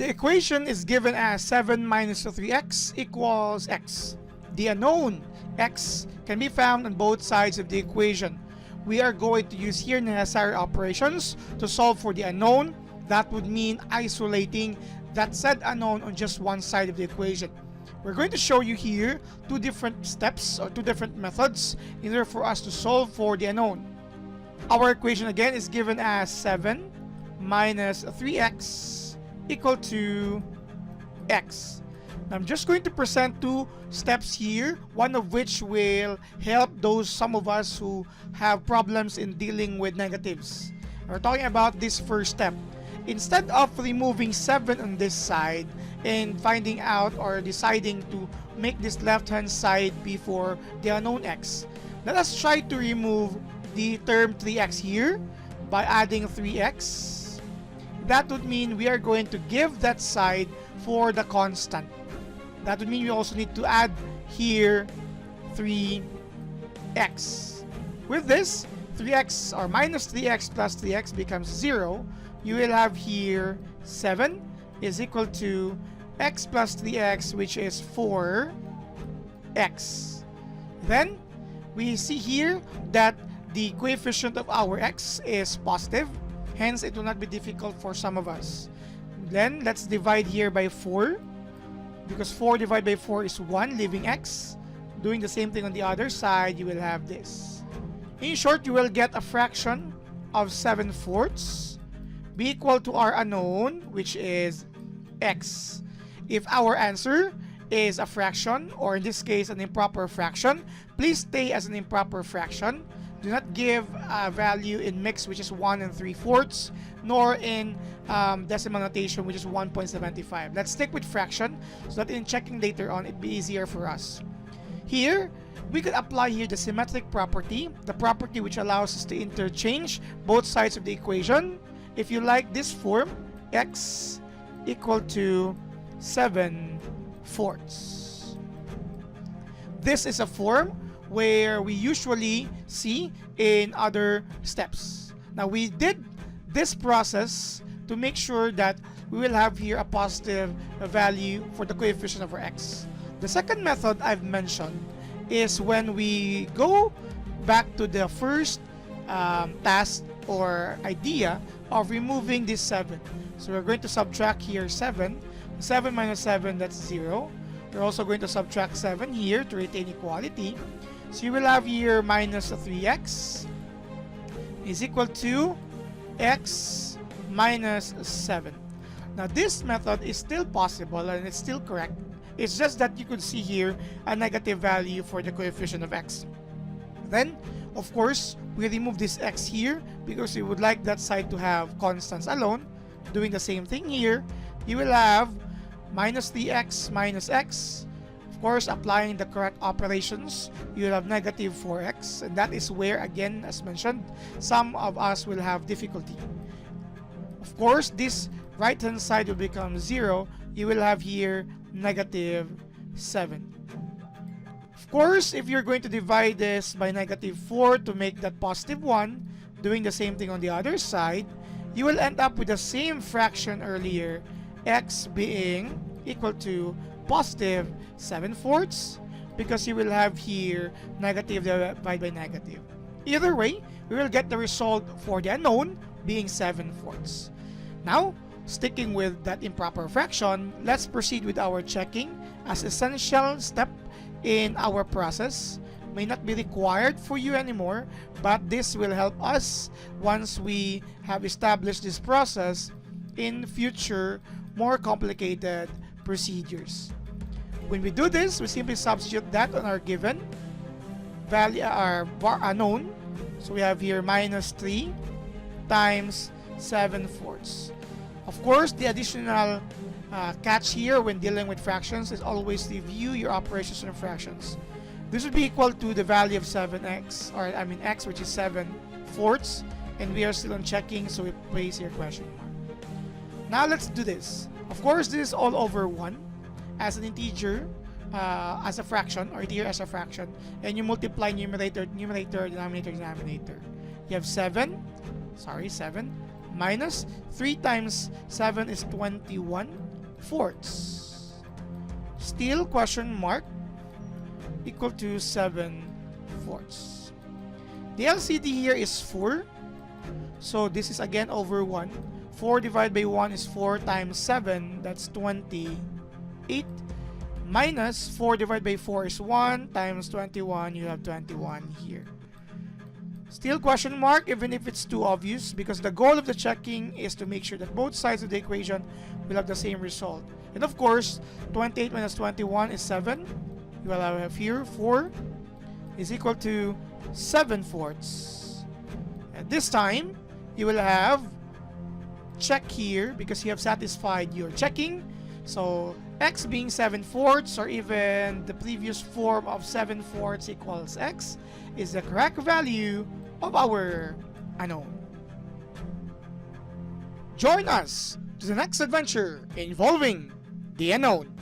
The equation is given as 7 minus 3x equals x. The unknown x can be found on both sides of the equation. We are going to use here necessary operations to solve for the unknown. That would mean isolating that said unknown on just one side of the equation. We're going to show you here two different steps or two different methods in order for us to solve for the unknown. Our equation again is given as 7 minus 3x equal to x. Now I'm just going to present two steps here, one of which will help some of us who have problems in dealing with negatives. We're talking about this first step. Instead of removing 7 on this side and finding out or deciding to make this left hand side be for the unknown x, let us try to remove the term 3x here by adding 3x. That would mean we are going to give that side for the constant. That would mean we also need to add here 3x. With this, 3x or minus 3x plus 3x becomes 0. You will have here 7 is equal to x plus 3x, which is 4x. Then, we see here that the coefficient of our x is positive. Hence, it will not be difficult for some of us. Then, let's divide here by 4. Because 4 divided by 4 is 1, leaving x. Doing the same thing on the other side, you will have this. In short, you will get a fraction of 7/4 be equal to our unknown, which is x. If our answer is a fraction, or in this case, an improper fraction, please stay as an improper fraction. Do not give a value in mix, which is 1 3/4, nor in decimal notation, which is 1.75. Let's stick with fraction so that in checking later on, it'd be easier for us. Here, we could apply here the symmetric property, the property which allows us to interchange both sides of the equation. If you like this form, x equal to 7/4. This is a form where we usually see in other steps. Now, we did this process to make sure that we will have here a positive value for the coefficient of our x. The second method I've mentioned is when we go back to the first task or idea of removing this 7. So we're going to subtract here 7. 7 minus 7, that's 0. We're also going to subtract 7 here to retain equality. So you will have here minus 3x is equal to x minus 7. Now this method is still possible and it's still correct. It's just that you could see here a negative value for the coefficient of x. Then, of course, we remove this x here because we would like that side to have constants alone. Doing the same thing here, you will have minus 3x minus x. Of course, applying the correct operations, you will have negative 4x. And that is where, again, as mentioned, some of us will have difficulty. Of course, this right-hand side will become 0. You will have here negative 7. Of course, if you're going to divide this by negative 4 to make that positive 1, doing the same thing on the other side, you will end up with the same fraction earlier, x being equal to positive 7/4, because you will have here negative divided by negative. Either way, we will get the result for the unknown being 7/4. Now, sticking with that improper fraction, let's proceed with our checking as essential step in our process. May not be required for you anymore, but this will help us once we have established this process in future more complicated procedures. When we do this, we simply substitute that on our given value, our unknown. So we have here minus 3 times 7/4. Of course, the additional catch here when dealing with fractions is always review your operations on fractions. This would be equal to the value of 7x, or I mean x, which is 7/4, and we are still on checking, so we place here question mark. Now let's do this. Of course, this is all over 1 as an integer, as a fraction, or here as a fraction, and you multiply numerator, denominator, denominator. You have 7 minus 3 times 7 is 21 fourths. Still question mark equal to 7 fourths. The LCD here is 4. So this is again over 1. 4 divided by 1 is 4 times 7. That's 28. Minus 4 divided by 4 is 1 times 21. You have 21 here. Still question mark even if it's too obvious, because the goal of the checking is to make sure that both sides of the equation will have the same result. And of course, 28 minus 21 is 7. You will have here 4 is equal to 7 fourths. At this time, you will have check here because you have satisfied your checking. So x being 7 fourths, or even the previous form of 7 fourths equals x, is the correct value of our unknown. Join us to the next adventure involving the unknown.